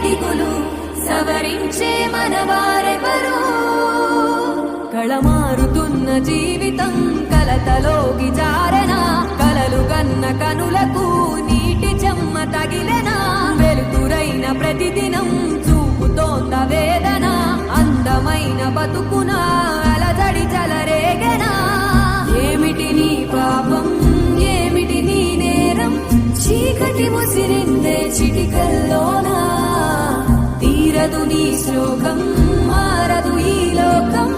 దిగులు సవరించే మనవారెవరు కళమారుతున్న జీవితం కలతలోకి జారన కలలు గన్న కనులకు నీటి చెమ్మ తగిలెనా వెలుతురైన ప్రతిదినం చూపుతోంద వేదన అందమైన బతుకున అలజడి చలరేగనా ఏమిటి నీ పాపం ఏమిటి నీ నేరం చీకటి ముసిరిందే చిటికల్లోనా తీరదు నీ శ్లోకం మారదు ఈ లోకం